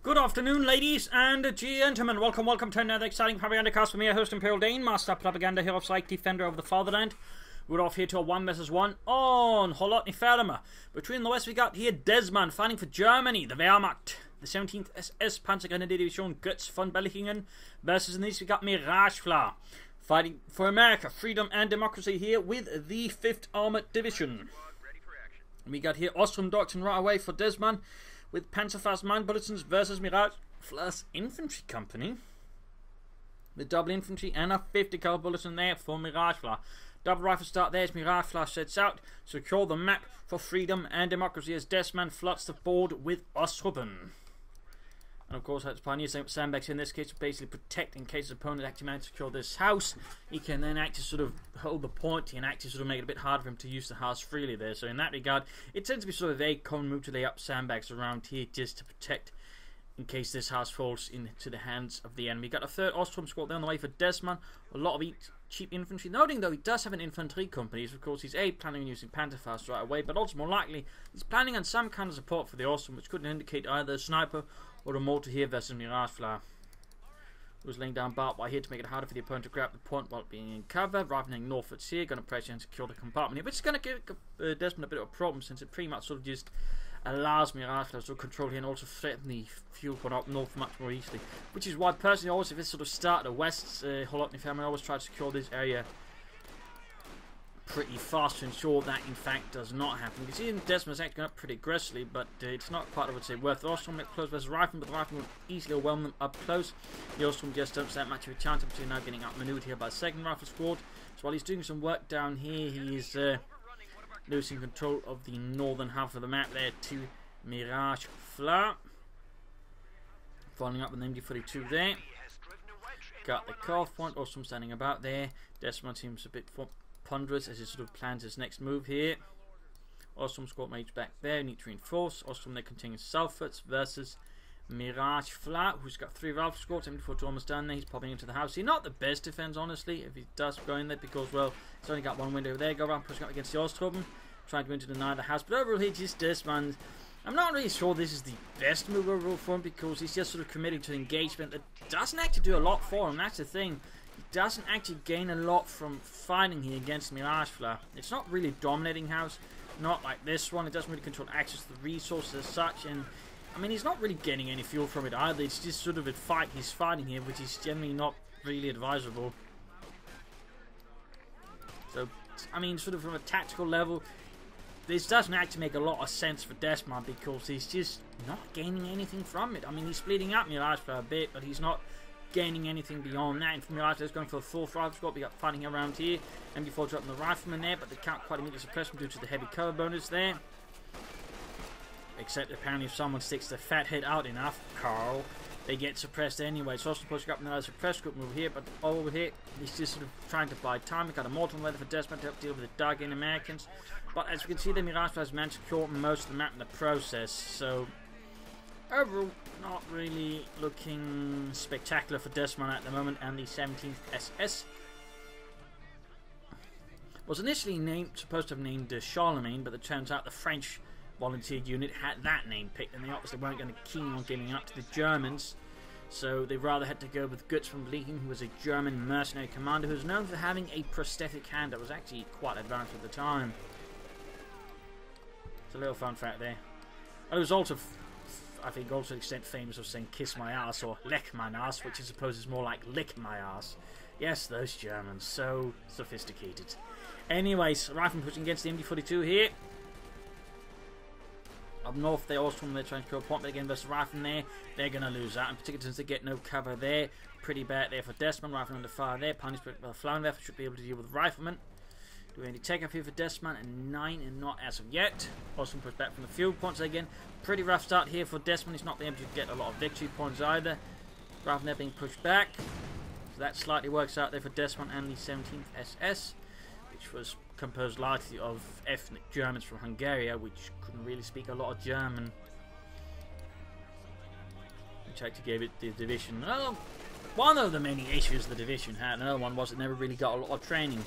Good afternoon, ladies and gentlemen. Welcome to another exciting Propagandacast with me, your host Imperial Dane, Master Propaganda Hero Psych, Defender of the Fatherland. We're off here to a 1 vs 1 on Holotny Ferma. Between the west, we got here Dezman fighting for Germany, the Wehrmacht, the 17th SS Panzergrenadier-Division Götz von Berlichingen, versus in the east, we got Miragefla fighting for America, freedom and democracy here with the 5th Armored Division. We got here Ostrom Doctrine right away for Dezman, with Panzerfaust Mine Bulletins versus Miragefla's Infantry Company. The double infantry and a 50 caliber bulletin there for Miragefla. Double rifle start there as Miragefla sets out. Secure the map for freedom and democracy as Dezman floods the board with Ostrom. And of course, that's pioneer sandbags in this case to basically protect in case the opponent actually manages to secure this house. He can then actually sort of hold the point and actually sort of make it a bit harder for him to use the house freely there. So in that regard, it tends to be sort of a common move to lay up sandbags around here just to protect in case this house falls into the hands of the enemy. Got a third Ostrom squad there on the way for Dezman. A lot of cheap infantry. Noting though he does have an infantry company, so of course he's planning on using Panzerfaust right away, but also more likely he's planning on some kind of support for the Ostrom, which could indicate either a sniper or a mortar here versus Miragefla, who's laying down barbed wire here to make it harder for the opponent to grab the point while being in cover. Rather than northwards here, going to pressure and secure the compartment here, which is going to give Dezman a bit of a problem since it pretty much sort of just allows Miragefla to control here and also threaten the fuel point up north much more easily. Which is why personally, always if it's sort of start at the west Holotny Ferma, I always try to secure this area pretty fast to ensure that in fact does not happen. You can see Dezman's actually going up pretty aggressively, but it's not quite, I would say, worth the Ostrom up close versus Rifleman, but the Rifleman will easily overwhelm them up close. The Ostrom just don't stand much of a chance, but now getting outmaneuvered here by the 2nd Rifle Squad. So while he's doing some work down here, he is losing control of the northern half of the map there to Miragefla. Following up with an MD-42 there. Got the cutoff point, Ostrom standing about there. Dezman seems a bit ponderous as he sort of plans his next move here. Ostrom squad mage back there, need to reinforce. Ostrom there continuing southwards versus Miragefla, who's got 3 rifle squads. MD-42 almost done there. He's popping into the house here. Not the best defense, honestly, if he does go in there, because, well, he's only got one window there. Go around pushing up against the Ostrom, trying to deny the house. But overall, here, just Dezman, I'm not really sure this is the best move overall for him, because he's just sort of committing to an engagement that doesn't actually do a lot for him. That's the thing. He doesn't actually gain a lot from fighting here against Miragefla. It's not really dominating house, not like this one. It doesn't really control access to the resources as such, and I mean he's not really getting any fuel from it either. It's just sort of a fight he's fighting here, which is generally not really advisable. So I mean, sort of from a tactical level, this doesn't actually make a lot of sense for Dezman, because he's just not gaining anything from it. I mean, he's splitting up Miragefla a bit, but he's not gaining anything beyond that. And from Miragefla is going for a 4th rifle squad. We got fighting around here, and before dropping the Rifleman there, but they can't quite immediately suppress him due to the heavy cover bonus there. Except apparently if someone sticks the fat head out enough, Carl, they get suppressed anyway. So also pushing up another suppress group move here, but over here he's just sort of trying to buy time. We got a mortal weather for Dezman to help deal with the Dark-Gain Americans, but as you can see, the Miragefla has managed to secure most of the map in the process. So overall, not really looking spectacular for Dezman at the moment. And the 17th SS was initially supposed to have named Charlemagne, but it turns out the French volunteer unit had that name picked, and they obviously weren't going to keen on giving up to the Germans, so they rather had to go with Götz von Berlichingen, who was a German mercenary commander who was known for having a prosthetic hand that was actually quite advanced at the time. It's a little fun fact there. And it was also, I think, also to the extent famous of saying kiss my ass or leck mein ass, which I suppose is more like lick my ass. Yes, those Germans, so sophisticated. Anyways, Rifleman pushing against the MD-42 here. Up north, they also they're trying to kill a point, but again, versus Rifleman there, they're going to lose that. In particular, since they get no cover there. Pretty bad there for Dezman. Rifleman under fire there. Punishment with a flying left should be able to deal with Rifleman. Do any takeoff here for Dezman, and 9, and not as of yet. Also pushed back from the field points again. Pretty rough start here for Dezman. He's not been able to get a lot of victory points either. Rifleman there being pushed back. So that slightly works out there for Dezman and the 17th SS, which was composed largely of ethnic Germans from Hungary, which couldn't really speak a lot of German, which actually gave it the division. Well, one of the many issues the division had, another one was it never really got a lot of training.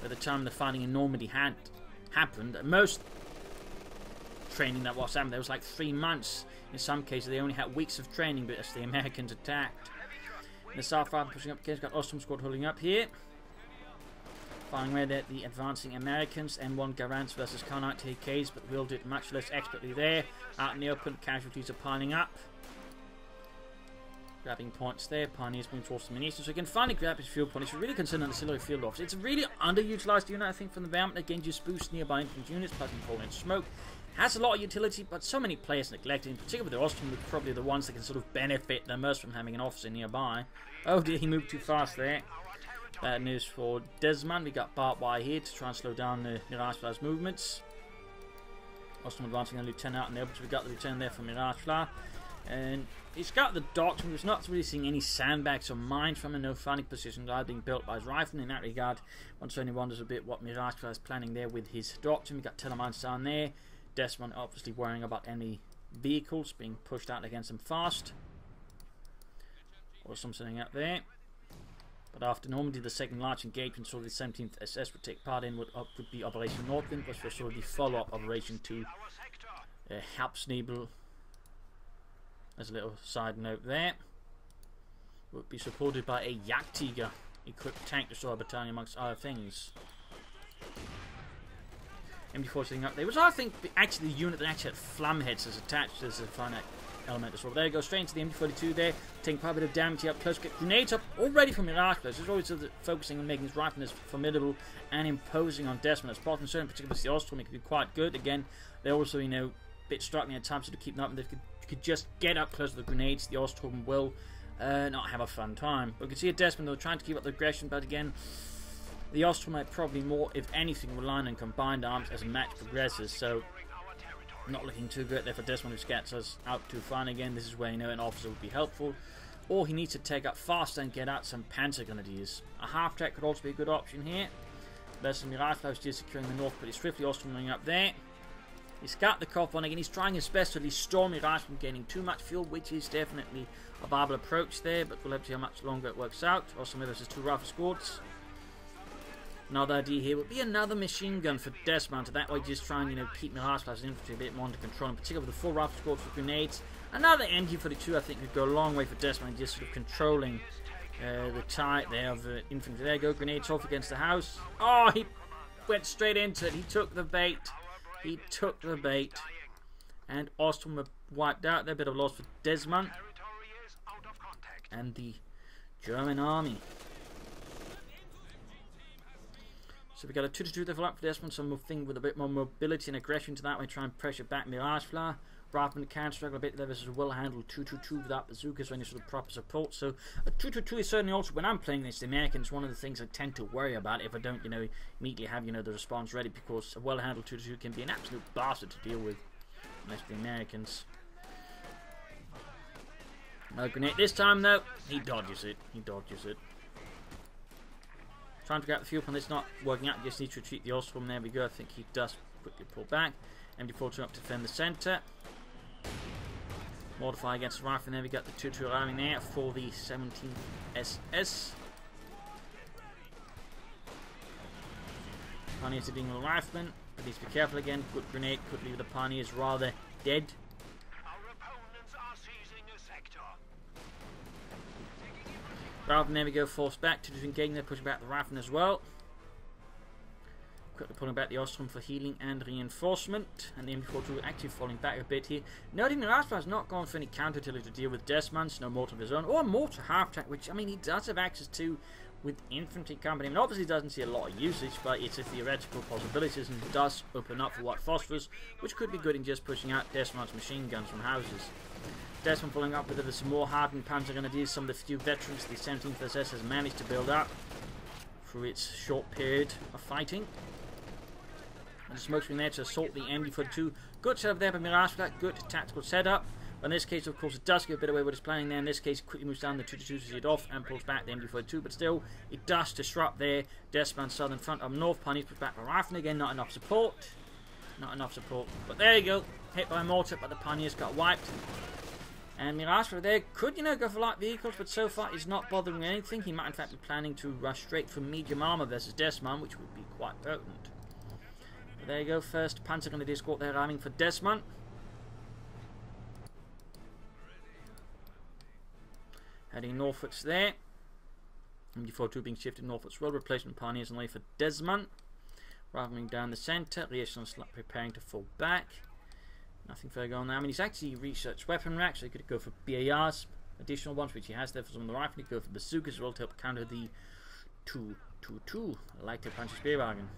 By the time the fighting in Normandy had happened, most training that was happening. There was like 3 months. In some cases, they only had weeks of training, but as the Americans attacked. In the south front, pushing up again, got Austrian squad holding up here. Finding where the advancing Americans, M1 Garants versus Kar-98 AKs, but wielded it much less expertly there. Out in the open, casualties are piling up. Grabbing points there, Pioneers moving towards the munitions. So he can finally grab his fuel point. He should really consider an auxiliary field officer. It's a really underutilized unit, I think, from the Vermont. Again, just boost nearby infantry units, plus falling smoke. Has a lot of utility, but so many players neglect it. In particular with the Austrian, are probably the ones that can sort of benefit the most from having an officer nearby. Oh dear, he moved too fast there. Bad news for Dezman. We got barbed wire here to try and slow down the Miragefla's movements. Austrian advancing a lieutenant out in there, but we got the return there from Miragefla. And he's got the docks, and we're not really seeing any sandbags or mines from him. No fighting positions are being built by his riflemen. In that regard, one certainly wonders a bit what Miragefla is planning there with his doctrine. We got telemines down there. Dezman obviously worrying about enemy vehicles being pushed out against him fast. Or something out there. But after normally the second large engagement, so the 17th SS would take part in would be Operation Nordwind, which was sort of the follow-up operation to Herbstnebel. As a little side note there. Would be supported by a Jagdtiger equipped tank destroyer battalion amongst other things. MD4 sitting up there, which I think actually the unit that actually had flamheads is attached as a finite element as well. There you go, straight into the MD42 there, taking quite a bit of damage here up close, get grenades up already from Miragefla. It's always sort of focusing on making his rifleman as formidable and imposing on Dezman as possible. In particular with the Austrian, it could be quite good. Again, they're also, you know, a bit struggling at times to keep them up, and if they could just get up close to the grenades, the Austrian will not have a fun time. But you can see at Dezman, they're trying to keep up the aggression, but again, the Austrian might probably more, if anything, rely on combined arms as a match progresses, so not looking too good there for Dezman, who gets us out too far. And again, this is where, you know, an officer would be helpful, or he needs to take up faster and get out some Panzer Grenadiers. A half-track could also be a good option here. There's Miragefla still securing the north pretty swiftly. Austrian running up there. He's got the Kopf on again. He's trying his best to at least storm Mirage from gaining too much fuel, which is definitely a viable approach there, but we'll have to see how much longer it works out. Austrian versus 2 rifle squads. Another idea here would be another machine gun for Dezman, so that way just try and, you know, keep Miragefla's infantry a bit more under control, in particular with the 4 rifle squads for grenades. Another MG42 I think could go a long way for Dezman, just sort of controlling the type there of the infantry. There you go, grenades off against the house. Oh, he went straight into it. He took the bait. He took the bait. And Austrian were wiped out. They're a bit of a loss for Dezman and the German army. So we got a 2-2 developed for Dezman, something with a bit more mobility and aggression to that way, try and pressure back Miragefla. Rifleman can struggle a bit there versus a well-handled 2-2-2 without bazookas or any sort of proper support. So a 2-2-2 is certainly also, when I'm playing against the Americans, one of the things I tend to worry about if I don't, you know, immediately have, you know, the response ready, because a well-handled 2-2 can be an absolute bastard to deal with against the Americans. No grenade this time though. He dodges it. He dodges it. Trying to get the fuel pump, it's not working out. Just need to retreat the Austrian. There we go. I think he does quickly pull back. MD4 up to defend the centre. Modify against the rifle. There we got the 2-2 arriving there for the 17th SS. Pioneers are being a rifleman. Please be careful again. Good grenade could leave the Pioneers rather dead. Rifleman, there we go, forced back to engaging there, pushing back the rifleman as well. Quickly pulling back the Austrian for healing and reinforcement, and the MD42 actually falling back a bit here. Noting the Miragefla has not gone for any counter-artillery to deal with Dezman, no mortar of his own, or a mortar half-track, which, I mean, he does have access to with infantry company. I mean, obviously doesn't see a lot of usage, but it's a theoretical possibility, and does open up for what phosphorus, which could be good in just pushing out Dezman's machine guns from houses. Dezman following up with some more hardened Panzer Grenadiers, some of the few veterans the 17th SS has managed to build up through its short period of fighting. And the smoke screen there to assault the MD42. Good setup there by Miragefla, good tactical setup. But in this case, of course, it does get a bit away with his planning there. In this case, quickly moves down the 2-2 to see it off and pulls back the MD42. But still, it does disrupt there. Dezman's southern front up north. Pioneers push back the rifle again, not enough support. Not enough support. But there you go. Hit by a mortar, but the Pioneers got wiped. And Miragefla there could, you know, go for light vehicles, but so far he's not bothering anything. He might in fact be planning to rush straight for medium armor versus Dezman, which would be quite potent. But there you go, first Panzergrenadier squad there arriving for Dezman. Heading northwards there. MG42 being shifted northwards well, replacement pioneers on the way for Dezman. Raveling down the centre, Reason's preparing to fall back. Nothing further on now. I mean, he's actually researched weapon racks, so he could go for BARs, additional ones, which he has there for some of the rifle. He could go for bazookas as well to help counter the 222 lighter punch spear wagon.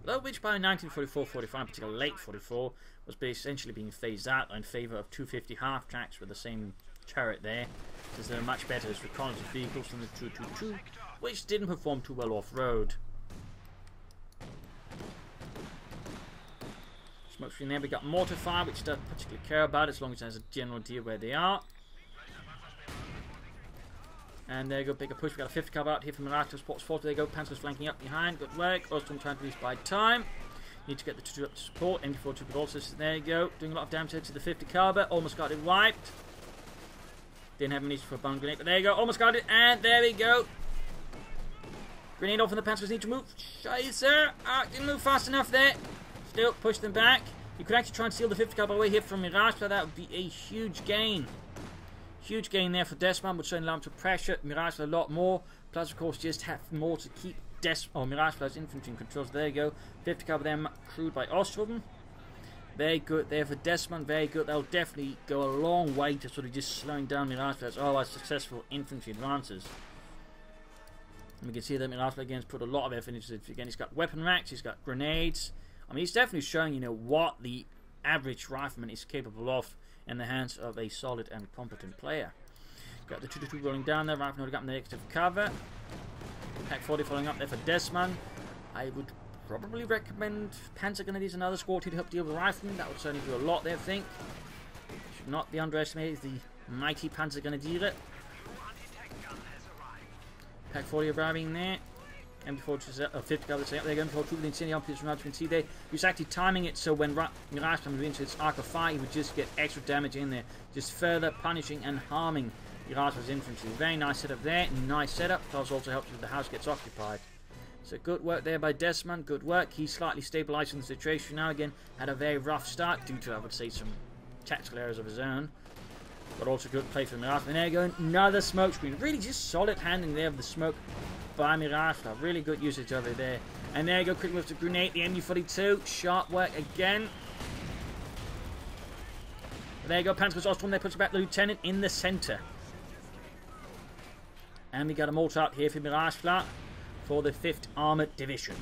Though which by 1944-45, particularly late 44, was essentially being phased out in favour of 250 half tracks with the same turret there, because they're much better as reconnaissance vehicles than the 222, which didn't perform too well off-road. Smoke screen there, we got mortar fire, which doesn't particularly care about as long as it has a general idea where they are. And there you go, bigger push. We got a 50 caliber out here from Miragefla Sports 4. There you go, Panzer's flanking up behind. Good work. Ostrom trying to reach by time. Need to get the 2 up to support. MG42 could also, there you go, doing a lot of damage to the 50 caliber. Almost got it wiped. Didn't have any for a bomb grenade, but there you go, almost got it. And there we go. Grenade off, and the Panzers need to move. Scheiße! Didn't move fast enough there. Still push them back. You could actually try and steal the 50 caliber away here from Miragefla. That would be a huge gain. Huge gain there for Dezman, would certainly allow him to pressure Miragefla a lot more. Plus, of course, just have more to keep Miragefla's infantry in control. So there you go. 50 caliber there, crewed by Ostrom. Very good there for Dezman. Very good. That'll definitely go a long way to sort of just slowing down Miragefla's otherwise successful infantry advances. And we can see that Miragefla again has put a lot of effort into it. Again, he's got weapon racks, he's got grenades. I mean, he's definitely showing, you know, what the average rifleman is capable of in the hands of a solid and competent player. Got the 222 rolling down there, rifle got in the negative cover. Pack 40 following up there for Dezman. I would probably recommend Panzergrenadiers another squad to help deal with riflemen. That would certainly do a lot there, I think. Should not be underestimated, the mighty Panzergrenadier. Pack 40 arriving there. MG4 50 caliber saying up there, going for two with the incendiary armpits from out. You can see there, he was actually timing it so when Miragefla moved into its arc of fire, he would just get extra damage in there, just further punishing and harming Miragefla's infantry. Very nice setup there, nice setup. Plus also helps if the house gets occupied. So good work there by Dezman, good work. He's slightly stabilising the situation now. Again, had a very rough start due to, I would say, some tactical errors of his own. But also good play for Miragefla. And there you go, another smoke screen. Really just solid handling there of the smoke by Miragefla. Really good usage of it there. And there you go, quick move to grenade the MG42. Sharp work again. There you go, Panzer's Ostrom there, puts back the lieutenant in the centre. And we got a mortar out here for Miragefla for the 5th Armoured Division.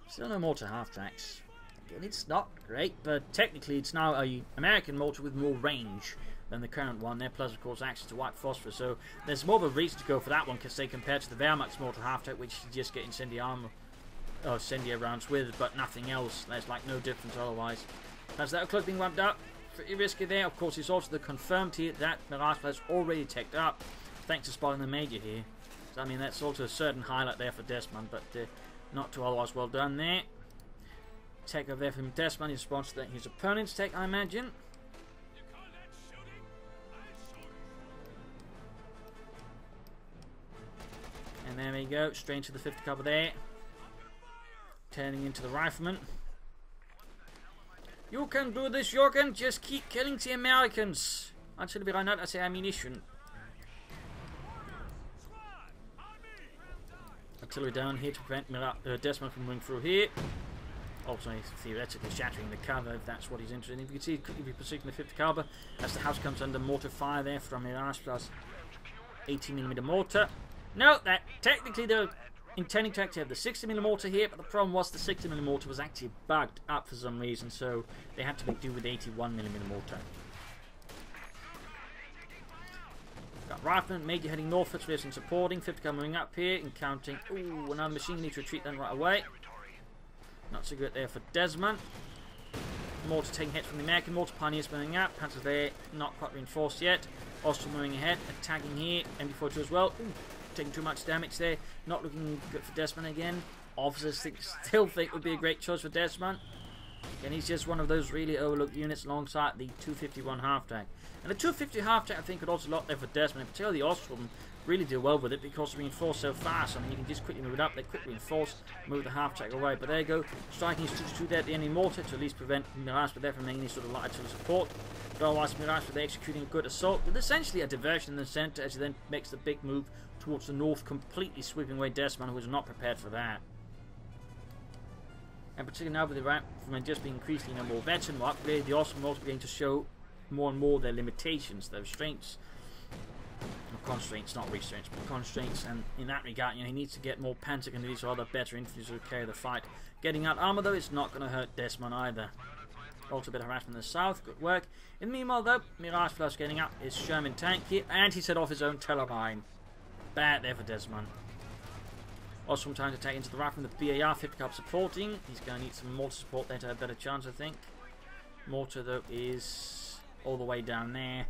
Still no mortar half tracks. Again, it's not great, but technically it's now an American mortar with more range than the current one there, plus of course access to white phosphorus, so there's more of a reason to go for that one, because they compared to the Wehrmacht's mortar half track, which you just get incendiary rounds with, but nothing else. There's like no difference otherwise. As that close being ramped up, pretty risky there. Of course, it's also the confirmed here that Miragefla has already teched up, thanks to spotting the major here. So I mean, that's also a certain highlight there for Dezman, but not too otherwise well done there. Tech over there from Dezman in response to his opponent's tech, I imagine. And there we go, straight into the 50 cover there. Turning into the rifleman. You can do this, Jürgen. Just keep killing the Americans until we run out of ammunition. Artillery down here to prevent Dezman from going through here. Also, theoretically shattering the cover if that's what he's interested in. You can see it quickly be positioning the 50 caliber as the house comes under mortar fire there from Miragefla's 80mm mortar. No, that technically they're intending to actually have the 60mm mortar here, but the problem was the 60mm mortar was actually bugged up for some reason, so they had to make do with the 81mm mortar. Got rifleman, major heading northwards, and supporting, 50 coming up here, encountering, ooh, another machine, need to retreat then right away. Not so good there for Dezman. Mortar taking hits from the American mortar, pioneers moving up, Panzers there, not quite reinforced yet. Ostrom moving ahead, attacking here, MG42 as well. Ooh, taking too much damage there, not looking good for Dezman again. Officers still think would be a great choice for Dezman. And he's just one of those really overlooked units alongside the 251 half-tank. And the 250 half-tank I think could also lot there for Dezman, in particular the Ostrom really do well with it because it's reinforced so fast. I mean, you can just quickly move it up, they quickly reinforce, move the half-tank away. But there you go, striking his 2-2 there at the enemy mortar to at least prevent Miragefla there from making any sort of light artillery support. But otherwise, Miragefla they're executing a good assault with essentially a diversion in the centre as he then makes the big move towards the north, completely sweeping away Dezman, who was not prepared for that. And particularly now with the riflemen just being increasingly more veteran, more upgraded, the Ostrom also beginning to show more and more their limitations, their restraints. Constraints, not restraints, but constraints, and in that regard, he needs to get more panzer grenadiers or other better infantry to carry the fight. Getting out armor, though, is not going to hurt Dezman either. Also a bit of harassment in the south, good work. In the meanwhile, though, Miragefla is getting up his Sherman tank here, and he set off his own telemine. Bad there for Dezman. Also from time to take into the rifle from the BAR, 50 up supporting. He's going to need some mortar support there to have a better chance, I think. Mortar, though, is all the way down there.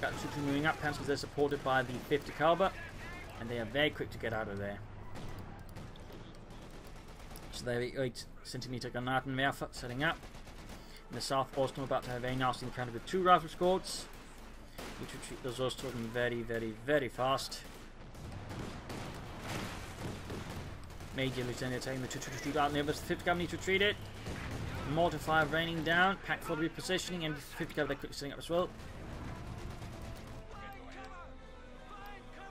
Got the 2-2 moving up, because they're supported by the 50 caliber, and they are very quick to get out of there. So there we go, 8cm Granatenwerfer setting up. In the south, Ostrom about to have a very nasty encounter with 2 rifle squads. Need to treat those Ostrom very, very, very fast. Major Lieutenant taking the 2-2 out, and the others, the 50 caliber need to retreat it. Mortar fire raining down, pack 4 repositioning, and 50 caliber they're quickly setting up as well.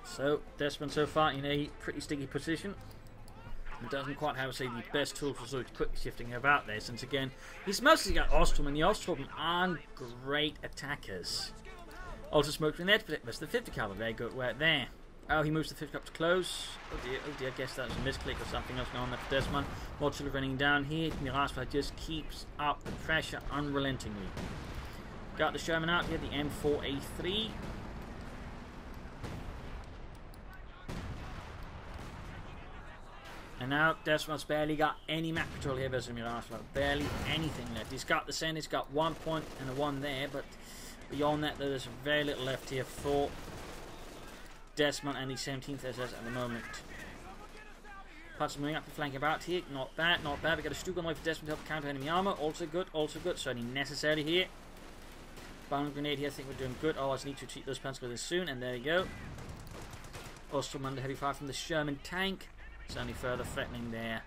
So, Dezman so far in a pretty sticky position. He doesn't quite have, say, the best tool for sort of quick shifting about there, since again, he's mostly got Ostrom, and the Ostrom aren't great attackers. Also smoking there to protect the 50 caliber, very good work there. Oh, he moves the 50 up to close. Oh dear, I guess that was a misclick or something else going on there for Dezman. More artillery running down here. Miragefla just keeps up the pressure unrelentingly. Got the Sherman out here, the M4A3. And now Dezman's barely got any map control here versus Miragefla. Barely anything left. He's got the center, he's got 1 point and a 1 there, but beyond that there's very little left here for Dezman and the 17th SS at the moment. Parts moving up and flanking about here. Not bad, not bad. We got a Stuka on the way for Dezman to help counter enemy armor. Also good, also good. Certainly necessary here. Bound grenade here, I think we're doing good. Oh, I just need to treat those panzers soon, and there you go. Ostrom under heavy fire from the Sherman tank. Certainly further threatening their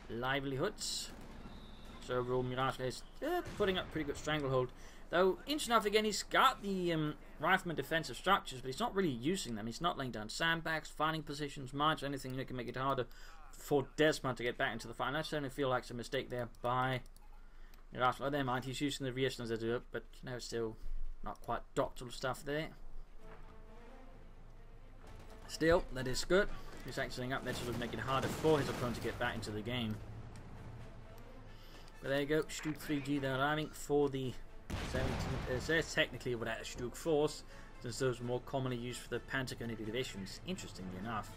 livelihoods. So overall, Miragefla is putting up pretty good stranglehold. Though, interesting enough, again, he's got the rifleman defensive structures, but he's not really using them. He's not laying down sandbags, finding positions, mines, or anything that can make it harder for Dezman to get back into the fight. And I certainly feel like it's a mistake there by Miragefla. Never mind, he's using the reactions to do it, but you know, it's still not quite doctoral stuff there. Still, that is good. He's actually up there to sort of make it harder for his opponent to get back into the game. But there you go, Stug 3G they're arriving for the 17th SS, technically without a Stug force, since those were more commonly used for the Panzer Grenadier divisions, interestingly enough.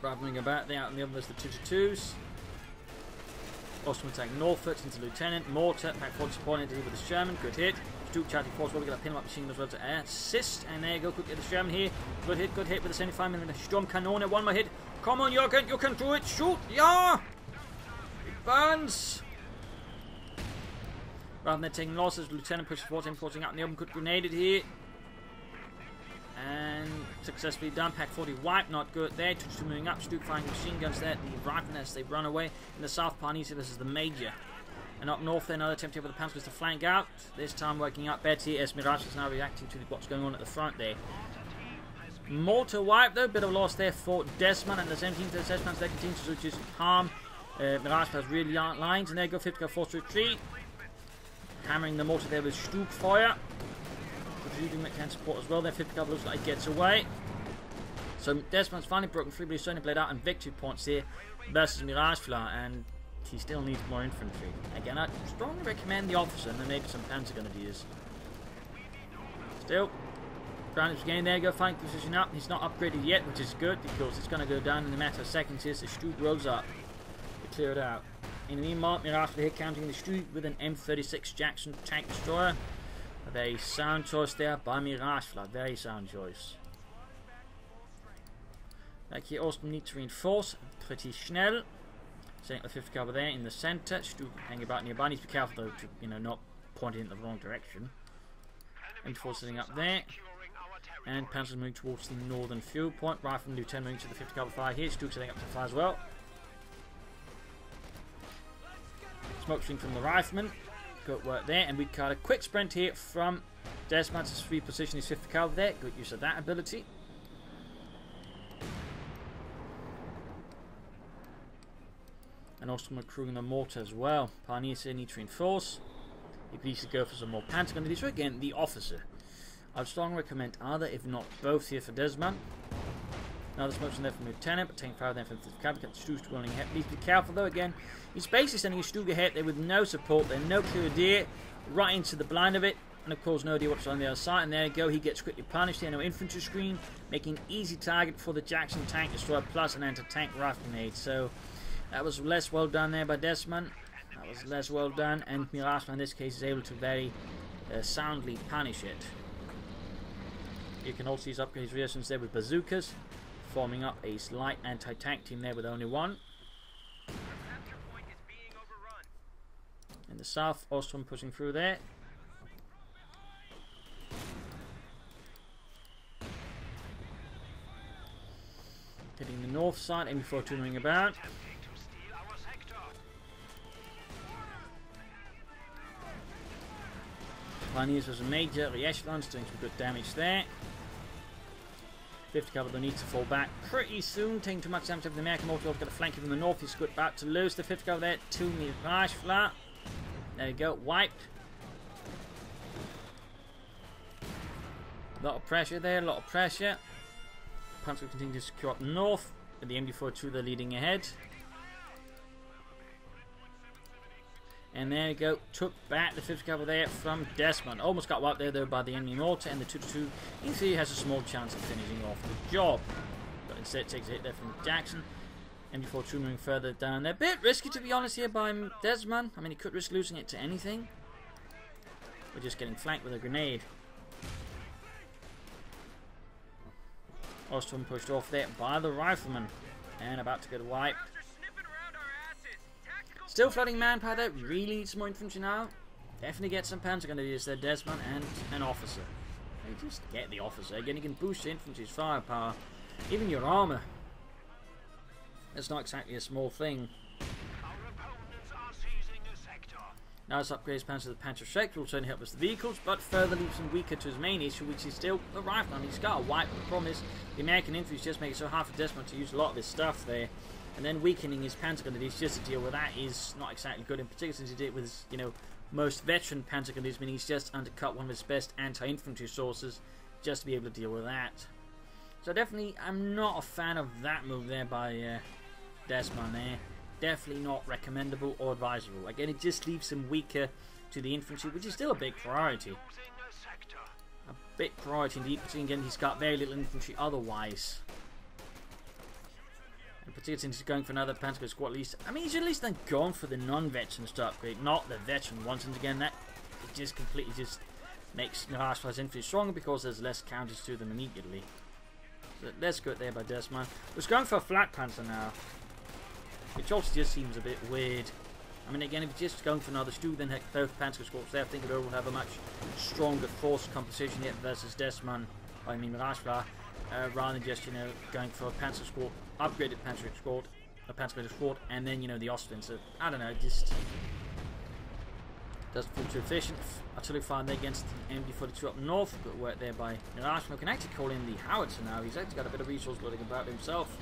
Raveling about there, out in the others, the 2-2s. Ostrom attack Norfolk into Lieutenant. Mortar, pack 4 supporting to deal with the Sherman. Good hit. Stug charging force. Well, we got a pin up machine as well to assist. And there you go. Quickly the Sherman here. Good hit with the 75mm Sturmkanone. One more hit. Come on, Jürgen. You can do it. Shoot. Yeah. It burns. Rather than taking losses, Lieutenant pushes forward, importing out in the open. Good grenaded here. And successfully done. Pack 40 wipe, not good there. 2-2 moving up. Stug firing machine guns there. The riflemen as they run away. In the south Parnesi, this is the Major. And up north, there, another attempt here with the Panzers to flank out. This time working out better as Miragefla is now reacting to what's going on at the front there. Mortar wipe though. Bit of loss there for Dezman and the 17th SS Panzer. They continue to just harm Miragefla has really lines. And there you go. 50 forced retreat. Hammering the mortar there with Stug fire. Using that can support as well. Their 50 looks like it gets away. So Dezman's finally broken free, but he's certainly played out in victory points here versus Miragefla, and he still needs more infantry. Again, I strongly recommend the officer and then maybe some panzer grenadiers. Still, Grounded's again. There you go, finding position up. He's not upgraded yet, which is good because it's going to go down in a matter of seconds here. So Stug rolls up to clear it out. In the meanwhile, Miragefla here counting the street with an M36 Jackson tank destroyer. A very sound choice there by Miragefla. Very sound choice. Like here also need to reinforce pretty schnell. Setting up the 5th caliber there in the center. Stu hanging about nearby. Needs to be careful though to, you know, not point it in the wrong direction. M4 sitting up there. And Panzers moving towards the northern fuel point. Rifleman Lieutenant moving to the 5th caliber fire here. Stu setting up to fire as well. Smoke screen from the Rifleman. Good work there. And we got a quick sprint here from Dezman to reposition his 5th caliber there. Good use of that ability. And also recruiting the mortar as well. Pioneers here need to reinforce. You could easily go for some more Pentagon. So again, the officer. I'd strongly recommend either, if not both, here for Dezman. Now the smoke's in there from Lieutenant, but taking fire there from the Captain. Got the Stuga running ahead. Please be careful though. Again, he's basically sending his Stuga ahead there with no support. There, no clear idea, right into the blind of it, and of course no idea what's on the other side. And there you go. He gets quickly punished here. No infantry screen, making an easy target for the Jackson tank destroyer plus an anti-tank rifle grenade. So that was less well done there by Dezman. That was less well done, and Miragefla in this case is able to very soundly punish it. You can also use upgrade reasons there with bazookas, forming up a slight anti-tank team there with only one. In the south, Ostrom pushing through there. Hitting the north side, M4 tuning about. Pioneers was a major echelons, doing some good damage there. 5th caliber needs to fall back pretty soon, taking too much damage over the American mortar. Got a flank from the north. He's good about to lose the 5th caliber there to Miragefla. There you go, wiped. A lot of pressure there, a lot of pressure. Panzer continue to secure up north, with the MD-42 they're leading ahead. And there you go, took back the 5th caliber there from Dezman. Almost got wiped there though by the enemy mortar, and the 2-2 in theory has a small chance of finishing off the job. But instead takes a hit there from Jackson. MD-42 moving further down there. Bit risky to be honest here by Dezman. I mean, he could risk losing it to anything. We're just getting flanked with a grenade. Ostrom pushed off there by the Rifleman. And about to get wiped. Still flooding manpower there. Really need some more infantry now. Definitely get some Panzer Grenadiers there, Dezman, and an officer. They just get the officer. Again, you can boost your infantry's firepower. Even your armor. It's not exactly a small thing. Now let's upgrade his Panzer to the Panzer Schreck, will certainly help us the vehicles, but further leaves him weaker to his main issue, which is still the Rifleman. He's got a wipe. The problem is the American infantry just make it so hard for Dezman to use a lot of his stuff there. And then weakening his Panzer Grenadiers just to deal with that is not exactly good, in particular since he did it with his, you know, most veteran Panzer Grenadiers, meaning he's just undercut one of his best anti-infantry sources just to be able to deal with that. So definitely, I'm not a fan of that move there by Dezman there. Definitely not recommendable or advisable. Again, it just leaves him weaker to the infantry, which is still a big priority. A big priority indeed, but again, he's got very little infantry otherwise. In particular, since he's going for another Panzer squad at least. I mean, he's at least then gone for the non-veterans to upgrade, not the veteran ones. And again, that it just completely just makes Miragefla's infantry stronger because there's less counters to them immediately. So that's good there by Dezman. He's going for a flat Panzer now, which also just seems a bit weird. I mean, again, if you're just going for another Stu, then heck, both Panzer squads there, I think it will have a much stronger force composition yet versus Dezman, I mean Miragefla, rather than just, you know, going for a Panzer squad, upgraded Panzer squad, a Panzer squad, and then, you know, the Austrians. So, I don't know, just doesn't feel too efficient. Artillery fire there against the MD-42 up north. Good work there by Miragefla. Can actually call in the howitzer now. He's actually got a bit of resource loading about himself.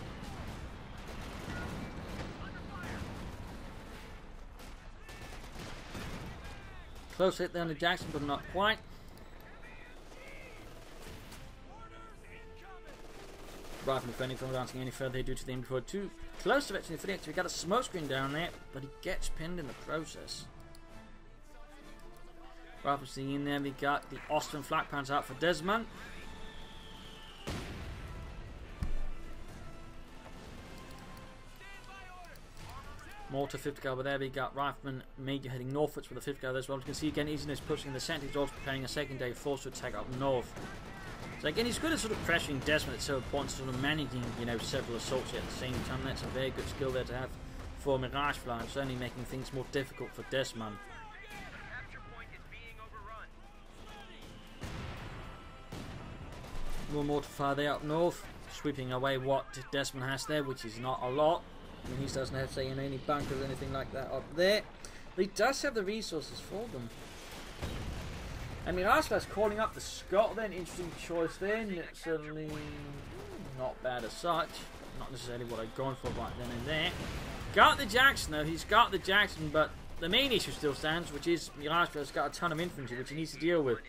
Close hit there on the Jackson, but not quite. Rifleman defending from advancing any further due to the MD-42. Close to eventually finishing. We got a smoke screen down there, but he gets pinned in the process. Rifleman seeing in there, we got the Austrian flak pants out for Dezman. Mortar 5th caliber there. We got Rifleman Major heading northwards with the 5th caliber as well. You can see again Easiness pushing the centre. He's also preparing a secondary force to attack up north. So again, he's good at sort of pressuring Dezman at several points, sort of managing, you know, several assaults at the same time. That's a very good skill there to have for Miragefla, and certainly making things more difficult for Dezman. More mortar fire there up north, sweeping away what Dezman has there, which is not a lot. I mean, he doesn't have, say, any bunkers or anything like that up there. But he does have the resources for them. And Miragefla's calling up the Scot then. Interesting choice there. Certainly not bad as such. Not necessarily what I'd gone for right then and there. Got the Jackson though. He's got the Jackson, but the main issue still stands, which is Miragefla's got a ton of infantry, which he needs to deal with.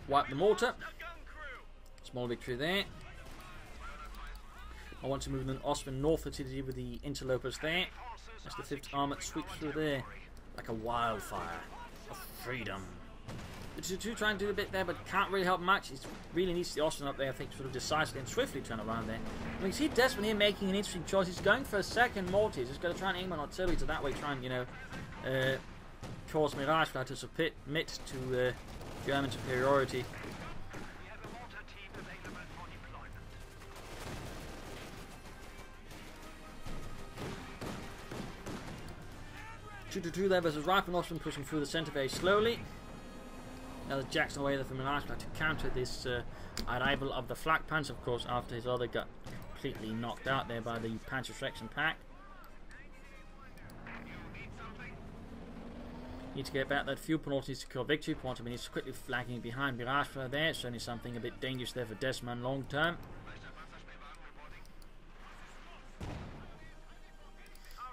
Wipe the mortar. Small victory there. I want to move the Osman northward to deal with the interlopers there. That's the 5th Armoured sweeps through there like a wildfire of freedom. The 2-2 trying to do a bit there, but can't really help much. He really needs the Austin up there, I think, sort of decisively and swiftly turn around there. I mean, you see Dezman here making an interesting choice. He's going for a second mortar. He's just going to try and aim on artillery to that way try and, you know, cause Miragefla to submit to German superiority. 2-2 there versus Rifleman Austin pushing through the centre very slowly. Now the Jackson away there from Miragefla to counter this arrival of the Flak Panzer, of course, after his other got completely knocked out there by the Panzer Section pack. Need to get back that few penalties to secure victory. Quantum is quickly flagging behind Miragefla there. Certainly something a bit dangerous there for Dezman long term.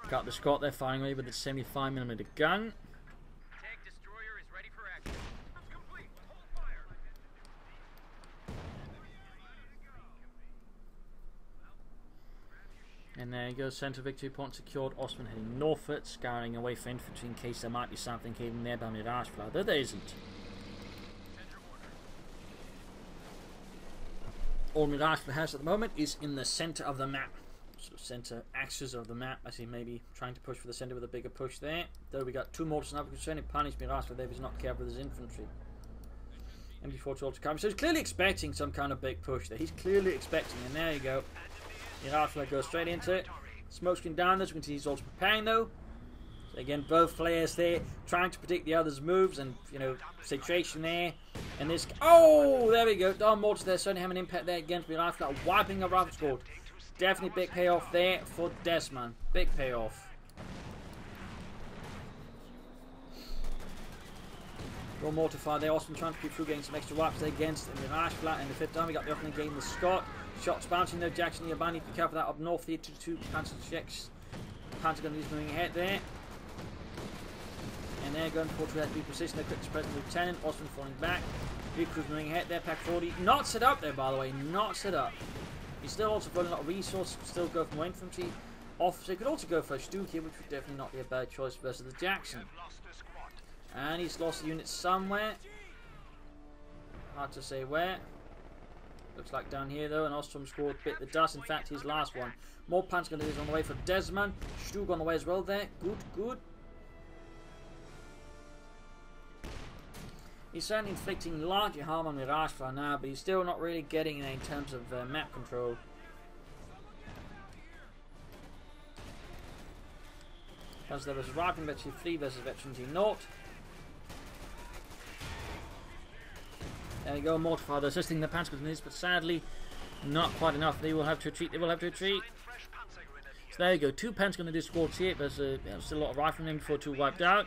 Got the Scot there firing away with a 75mm gun. Tank destroyer is ready for action. That's complete. Hold fire. And there you go, centre victory point secured. Osman heading northward, scouring away for infantry in case there might be something hidden there by Miragefla, though there isn't. All Miragefla has at the moment is in the centre of the map. Sort of centre axis of the map. I see maybe trying to push for the centre with a bigger push there. Though we got 2 mortars now, because certainly punish Miragefla there if he's not careful with his infantry. MD4 to come. So he's clearly expecting some kind of big push there. He's clearly expecting, and there you go. Miragefla goes straight into it. Smokescreen down this, we can see he's also preparing though. So again, both players there trying to predict the other's moves and, you know, situation there. And this, oh, there we go. Darn mortars there certainly have an impact there against Miragefla, wiping a rifle squad. Definitely big payoff there for Dezman. Big payoff. More mortar fire there. Austin trying to keep through, getting some extra wipes there against Miragefla. And the 5th time we got the opening game with Scott. Shots bouncing there. Jackson nearby. Need to be careful that up north here. 2-2 Panzer checks. Panzer gun is moving ahead there. And they're going for to be positioned. They're quick to present Lieutenant. Austin falling back. Big crews moving ahead there. Pack 40. Not set up there, by the way. Not set up. He's still also got a lot of resources. Still go for more infantry. Officer could also go for a Stuke here, which would definitely not be a bad choice versus the Jackson. And he's lost a unit somewhere. Hard to say where. Looks like down here though. And Ostrom squad bit the dust. In fact, his last one. More Panzer Grenadiers on the way for Dezman. Stuke on the way as well there. Good, good. He's certainly inflicting larger harm on Miragefla now, but he's still not really getting it in terms of map control. As there was Rifleman Veteran 3 versus Veteran Team Naught. There we go, Mortified assisting the Panzer Grenadiers, but sadly not quite enough. They will have to retreat. They will have to retreat. So there you go, 2 Panzer Grenadier squads here. There's still a lot of Riflemen before 2 wiped out.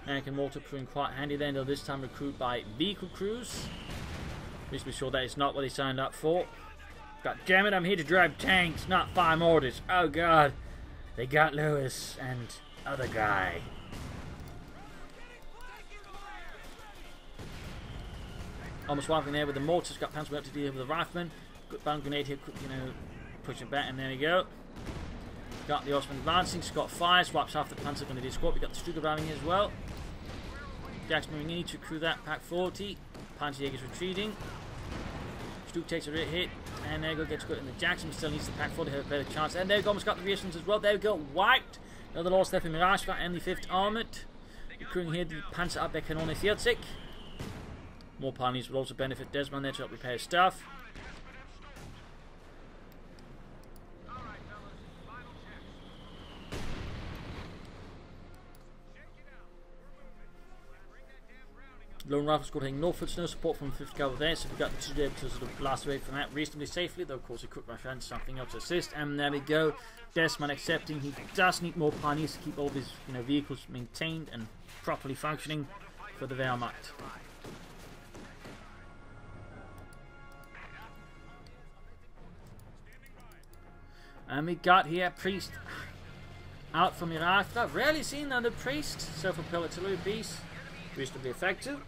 American mortar proving quite handy then, though this time recruited by vehicle crews. Please be sure that is not what they signed up for. God damn it, I'm here to drive tanks, not fire mortars. Oh god. They got Lewis and other guy. Almost wiping there with the mortars. Got Panzer up to deal with the Rifleman. Good bound grenade here, you know, pushing back, and there we go. Got the Osman advancing. Scott fires, wipes half the Panzer Grenadier squad. We got the Stuka arriving here as well. Jackson moving in to crew that. Pack 40. Panzer Jäger's retreating. Stuka takes a hit. And there we go, gets good in the Jackson, still needs the pack 4 to have a better chance. And there we go, almost got the reasons as well. There we go, wiped. Another loss there for Miragefla and the 5th Armored. Recruiting here the Panzerabwehrkanone 40. More pioneers will also benefit Dezman there to help repair stuff. Lone Rifle Squad heading northwards, no support from the 5th Cavalry there, so we've got to be able to sort of blast away from that reasonably safely, though of course he could rush and something else to assist. And there we go, Dezman accepting he does need more pioneers to keep all of his vehicles maintained and properly functioning for the Wehrmacht. And we got here Priest out from Miragefla. Rarely seen another Priest, self-propelled artillery piece, reasonably effective.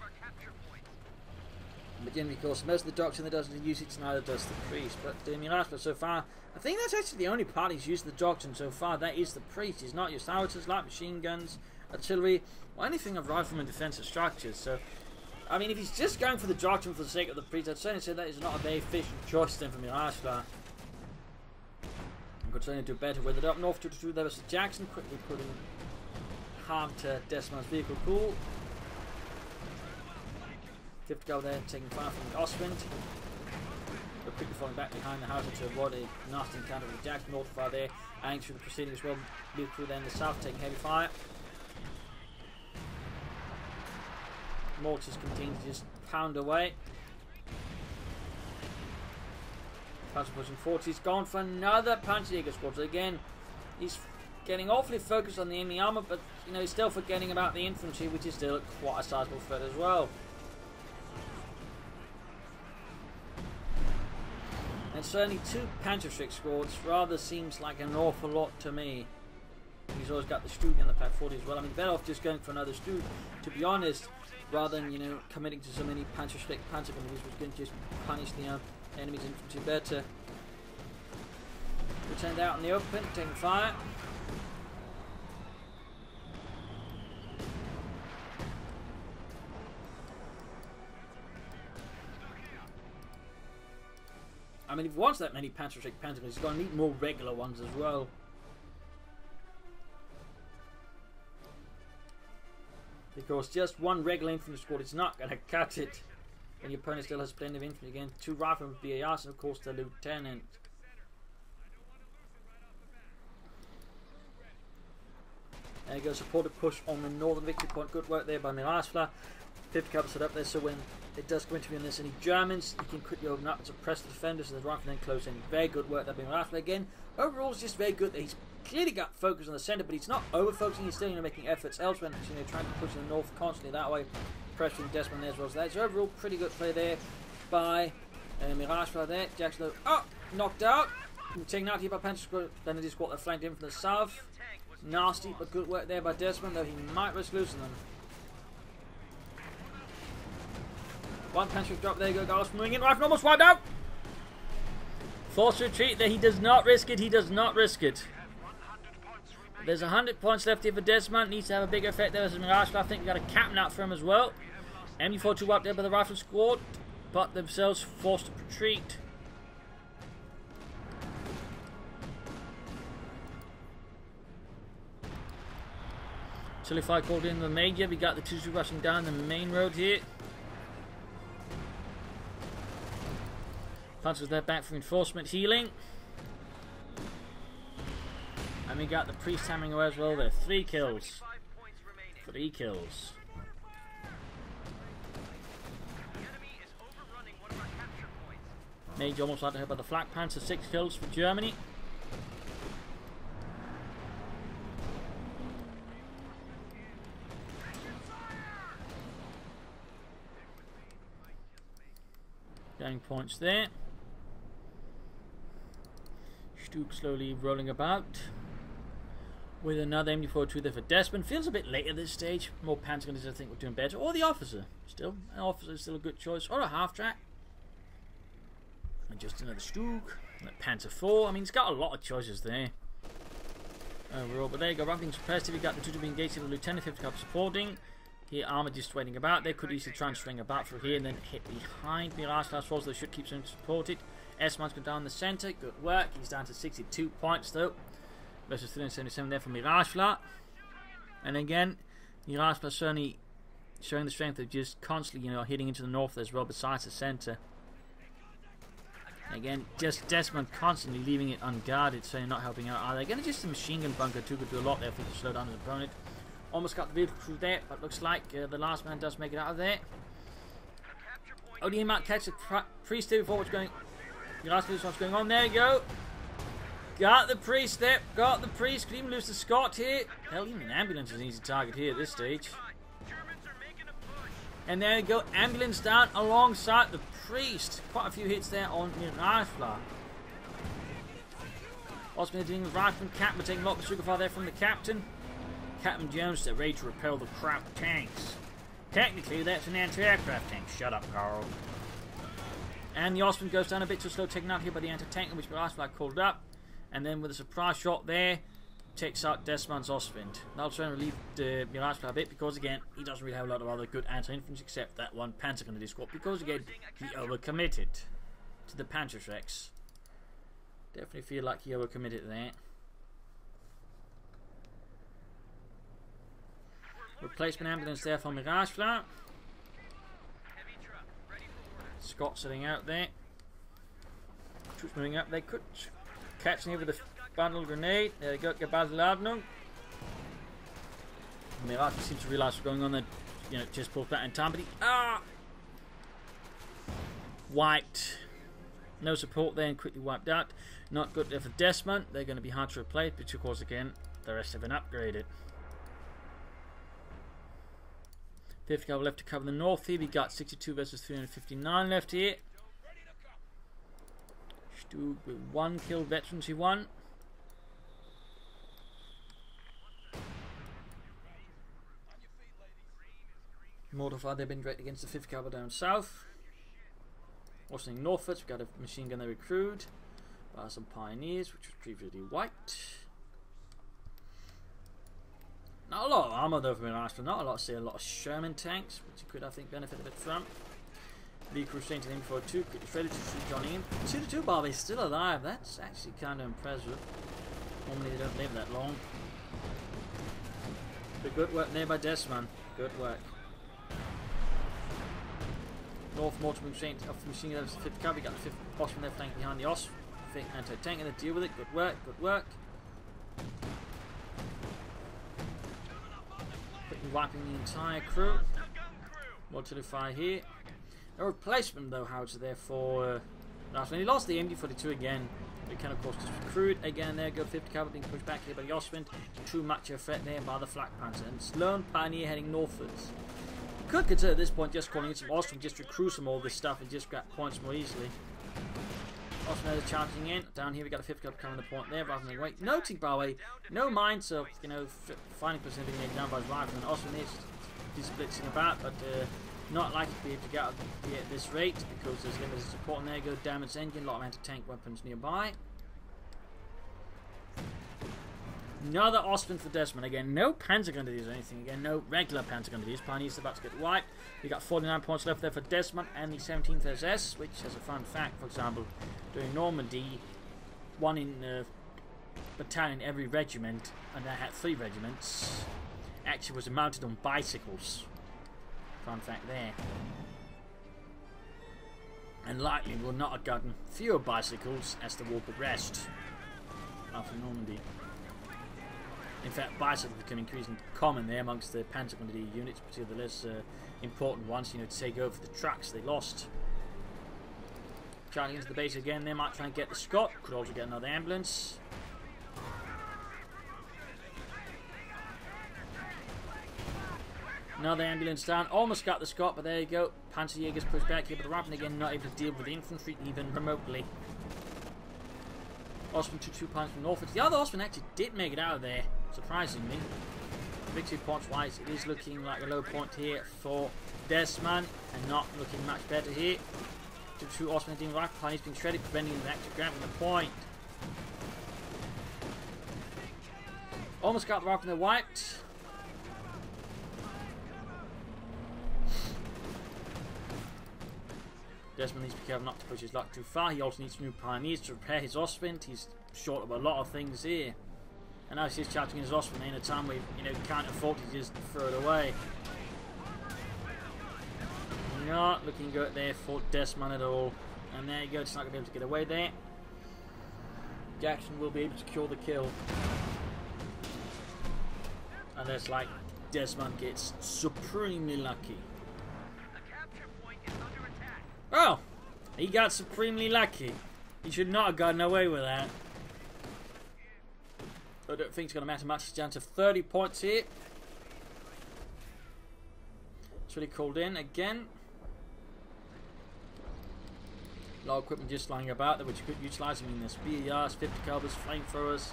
But again, because most of the doctrine that doesn't use it, neither does the Priest. But Miragefla so far, I think that's actually the only part he's used the doctrine so far. That is the Priest. He's not used howitzers, light machine guns, artillery, or anything of rifleman defensive structures. So, I mean, if he's just going for the doctrine for the sake of the Priest, I'd certainly say that is not a very efficient choice then for Miragefla. Could certainly do better with it. Up north to there was Jackson, quickly putting harm to Dezman's vehicle pool. 5th go there, taking fire from the Ostwind. But quickly falling back behind the house to avoid a nasty encounter with Jackson. North fire there, adding through the proceeding as well. Move through there in the south, taking heavy fire. Mortars continue to just pound away. Panzer pushing 40, he's gone for another Panzerjäger squad. So again, he's getting awfully focused on the enemy armour, but he's still forgetting about the infantry, which is still quite a sizable threat as well. And certainly 2 Panzerschreck squads rather seems like an awful lot to me. He's always got the Stug and the Pack 40 as well. I mean, better off just going for another Stug, to be honest, rather than committing to so many Panzerschreck panzer companies, which can just punish the enemy's infantry better. Returned out in the open, taking fire. I mean, if he wants that many Panzerschreck panzer, he's going to need more regular ones as well. Because just one regular infantry squad is not going to cut it. And your opponent still has plenty of infantry again. 2 riflemen with BARs and of course the lieutenant. There you go, supported push on the northern victory point. Good work there by Miragefla. 5th Cavalry set up there, so when it does come into view and there's any Germans, you can quickly open up and suppress the defenders and the riflemen then close in. Very good work there by Miragefla again. Overall, it's just very good that he's clearly got focus on the centre, but he's not over-focusing, he's still making efforts elsewhere, trying to push in the north constantly that way. Pressuring Dezman there as well. So that's overall pretty good play there by Miragefla there. Jackson, knocked out. Taken out here by Panzer Squad. Then it is squad that flanked in from the south. Nasty, but good work there by Dezman, though he might risk losing them. 1 Panzer drop, there you go, Gauss moving in. Rifle almost wiped out. Forced retreat there, he does not risk it, he does not risk it. There's 100 points left here for Dezman. Needs to have a bigger effect there as Miragefla. I think we got a captain out for him as well. MU-42 up there by the rifle squad, but themselves forced to retreat. Artillery fire called in the major. We got the 2 rushing down the main road here. Panzers there back for reinforcement, healing. And we got the Priest hammering away as well there. 3 kills. 3 kills. Major almost had to hit by the Flak Panzer. 6 kills for Germany. Getting points there. Stug slowly rolling about. With another MD42 there for Dezman. Feels a bit late at this stage. More panzer gunners I think we're doing better. Or the officer. Still. An officer is still a good choice. Or a half-track. And just another Stug. Panzer 4. I mean, it's got a lot of choices there. Overall. But there you go. Rifling suppressed. We got the 2 to be engaged with the Lieutenant 50 Cup supporting. Here, Armour just waiting about. They could easily try and swing about through here and then hit behind Miragefla's force. They should keep some supported. Dezman's gone down the centre. Good work. He's down to 62 points though. Versus 377 there from Miragefla. And again, Miragefla certainly showing the strength of just constantly, hitting into the north as well besides the centre. Again, just Dezman constantly leaving it unguarded, so you're not helping out either. Again, just a machine gun bunker too could do a lot there if he could slow down his opponent. Almost got the vehicle through there, but looks like the last man does make it out of there. Only he might catch the priest there before what's going. You're asking what's going on. There you go. Got the priest there. Got the priest. Could even lose the Scot here. Hell, even an ambulance is an easy target here at this stage. And there you go. Ambulance down alongside the priest. Quite a few hits there on Miragefla. Also been dealing with Rifleman. Captain taking a lot of sugar far there from the captain. Captain Jones, they're ready to repel the crowd tanks. Technically, that's an anti-aircraft tank. Shut up, Carl. And the Osman goes down a bit too slow, taken out here by the anti-tank, which Miragefla called up. And then with a surprise shot there, takes out Dezman's Oswind. That'll try and relieve Miragefla a bit because, again, he doesn't really have a lot of other good anti-infantry except that one Panzer Grenadier squad because, again, he overcommitted to the Panzerschrecks. Definitely feel like he overcommitted there. Replacement ambulance there for Miragefla. Scott sitting out there. Troops moving up. They could catch him with a battle grenade. There they go. Get battle Ladno. Miragefla seems to realise what's going on there. Just pulled that in time, but he wiped. No support there and quickly wiped out. Not good there for Dezman. They're going to be hard to replace, but of course, again, the rest have been upgraded. 50 cavalry left to cover the north here. We got 62 versus 359 left here. Stug with 1 killed veterans he won. Mortified they've been direct against the 5th cavalry down south. Also in northwards we've got a machine gun they recruit by some pioneers which was previously white. Not a lot of armour though from Miragefla, not a lot, say a lot of Sherman tanks, which you could I think benefit a bit from. Vehicle restrained to the info 2, quickly ready to shoot John in. 2-2 Barbie's still alive, that's actually kind of impressive. Normally they don't live that long. But good work there by Dezman, good work. North mortar restrained off the machine gun, 5th cavalry, got the 5th Osman there flanking behind the Os. Think anti-tank and they deal with it, good work, good work. Wiping the entire crew. Artillery fire here. No replacement though, howitzer there for Dezman. He lost the MD-42 again. We can of course just recruit again. There go 50 cavalry being pushed back here by the Oswind. Too much of a threat there by the Flak Panzer. And Sloan Pioneer heading northwards. You could consider at this point just calling in some Oswind, just recruit some all this stuff and just grab points more easily. Osman is charging in. Down here we got a 5th cavalry coming to the point there rather than wait. Noting by the way, no minds of finding person being taken down by his rifle. And Osman is blitzing about, but not likely to be able to get out at this rate because there's limited support. And there you go, damaged engine, a lot of anti-tank weapons nearby. Another Osman for Dezman. Again, no Panzer Grenadiers or anything. Again, no regular Panzer Grenadiers. Pioneers about to get wiped. We got 49 points left there for Dezman and the 17th SS, which has a fun fact, for example, during Normandy, one in battalion every regiment, and they had 3 regiments, actually was mounted on bicycles. Fun fact there. And likely will not have gotten fewer bicycles as the war progressed after Normandy. In fact, bicycles become increasingly common there amongst the Panzer Grenadier units, particularly the less important ones, to take over the trucks they lost. Charging into the base again, they might try and get the Scot, could also get another ambulance. Another ambulance down, almost got the Scot, but there you go. Panzerjägers pushed back here, but the Rappen again not able to deal with the infantry even remotely. Osman 2 points from northwards. The other Osman actually did make it out of there, surprisingly. Victory points wise, it is looking like a low point here for Dezman, and not looking much better here. 2 Osman doing right, Pioneers being shredded, preventing them actually grabbing the point. Almost got the Rappen there wiped. Dezman needs to be careful not to push his luck too far. He also needs new pioneers to repair his Osprint. He's short of a lot of things here. And now he's just charging his Osprint in a time where can't afford to just throw it away. Not looking good there for Dezman at all. And there you go, it's not going to be able to get away there. Jackson will be able to secure the kill. And there's like Dezman gets supremely lucky. Oh! He got supremely lucky. He should not have gotten away with that. I don't think it's going to matter much. He's down to 30 points here. It's really called in again. A lot of equipment just lying about there, which you could utilise. I mean, there's BERs, 50 calibers, flamethrowers.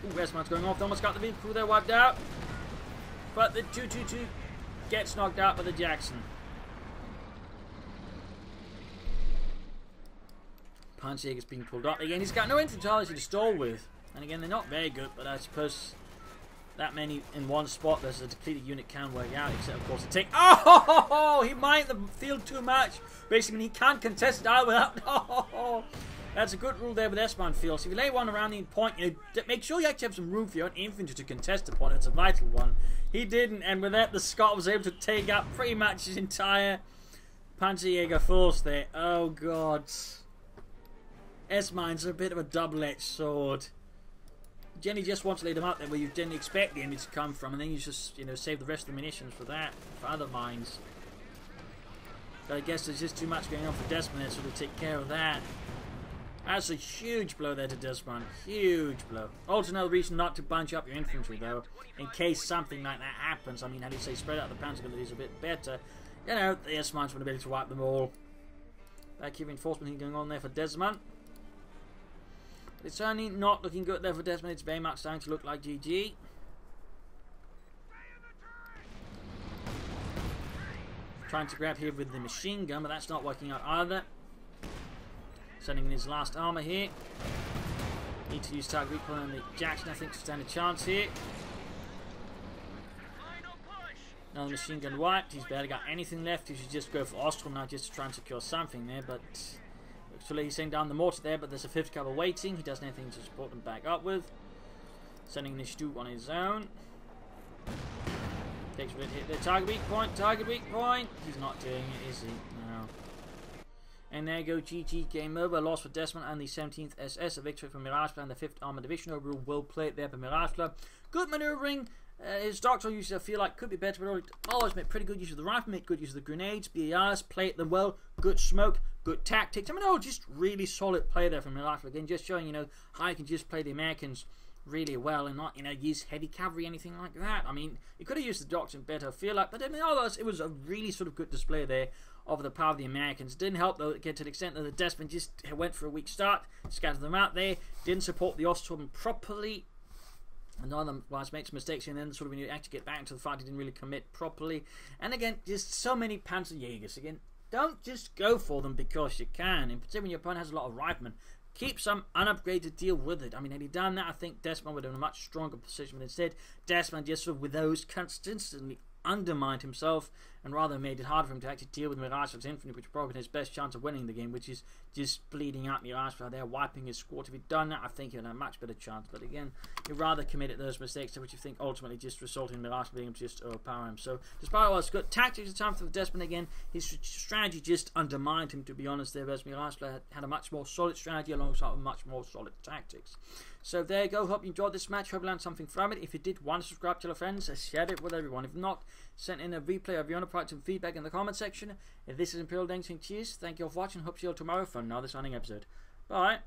Ooh, Dezman's going off. They almost got the vehicle there wiped out. But the 222 gets knocked out by the Jackson. Panzerjäger's being pulled up again. He's got no infantry to stall with. And again, they're not very good, but I suppose that many in one spot, there's a depleted unit can work out, except of course the tank. Oh, he mined the field too much. Basically, he can't contest it out without. Oh, that's a good rule there with S-man field. So if you lay one around the point, make sure you actually have some room for your own infantry to contest the point. It's a vital one. He didn't, and with that, the Scot was able to take out pretty much his entire Panzerjäger force there. Oh God. S-mines are a bit of a double-edged sword. Jenny just wants to lay them out there where you didn't expect the enemy to come from, and then you just, save the rest of the munitions for that, for other mines. But I guess there's just too much going on for Dezman there, so to take care of that. That's a huge blow there to Dezman. Huge blow. Also another reason not to bunch up your infantry, though, in case something like that happens. I mean, how do you say, spread out the panzer abilities a bit better. The S-mines would have been able to wipe them all. Back here, reinforcement going on there for Dezman. It's certainly not looking good there for Dezman. It's very much starting to look like GG. Trying to grab here with the machine gun, but that's not working out either. Sending in his last armor here. Need to use target recoil on the Jackson, I think, to stand a chance here. Another machine gun wiped. He's barely got anything left. He should just go for Ostrom now just to try and secure something there, but actually he's sending down the mortar there, but there's a 5th cover waiting. He doesn't have anything to support them back up with. Sending the Stu on his own. Takes a bit hit there. Target weak point, target weak point. He's not doing it, is he? No. And there you go, GG, game over. Loss for Dezman and the 17th SS. A victory for Miragefla and the 5th Armored Division. Overall, well played there by Miragefla. Good manoeuvring. His doctoral uses I feel like could be better, but always make pretty good use of the rifle, make good use of the grenades, BARs, play them well, good smoke, good tactics. I mean, just really solid play there from Miragefla. Again, just showing, how you can just play the Americans really well and not, use heavy cavalry, anything like that. I mean, you could have used the doctrine better, I feel like, but I mean, it was a really sort of good display there of the power of the Americans. Didn't help, though, again, to the extent that the Dezman just went for a weak start, scattered them out there, didn't support the Ostrom properly. And otherwise makes mistakes, and then sort of when you actually get back into the fight, he didn't really commit properly. And again, just so many Panzerjägers. Again, don't just go for them because you can. In particular, when your opponent has a lot of riflemen, keep some unupgraded to deal with it. I mean, had he done that, I think Dezman would have been in a much stronger position. But instead, Dezman just sort of with those consistently undermined himself and rather made it harder for him to actually deal with Miragefla's infantry, which probably his best chance of winning the game, which is just bleeding out Miragefla there, wiping his squad. If he'd done that, I think he'd have a much better chance. But again, he rather committed those mistakes, which you think ultimately just resulted in Miragefla being able to just overpower him. So, despite all that's good tactics at the time for Dezman again, his strategy just undermined him, to be honest, there, whereas Miragefla had a much more solid strategy alongside with much more solid tactics. So there you go. Hope you enjoyed this match. Hope you learned something from it. If you did, want to subscribe, tell your friends, share it with everyone. If not, send in a replay of your own approach and feedback in the comment section. If this is Imperial Dancing, cheers. Thank you all for watching. Hope to see you all tomorrow for another signing episode. Bye.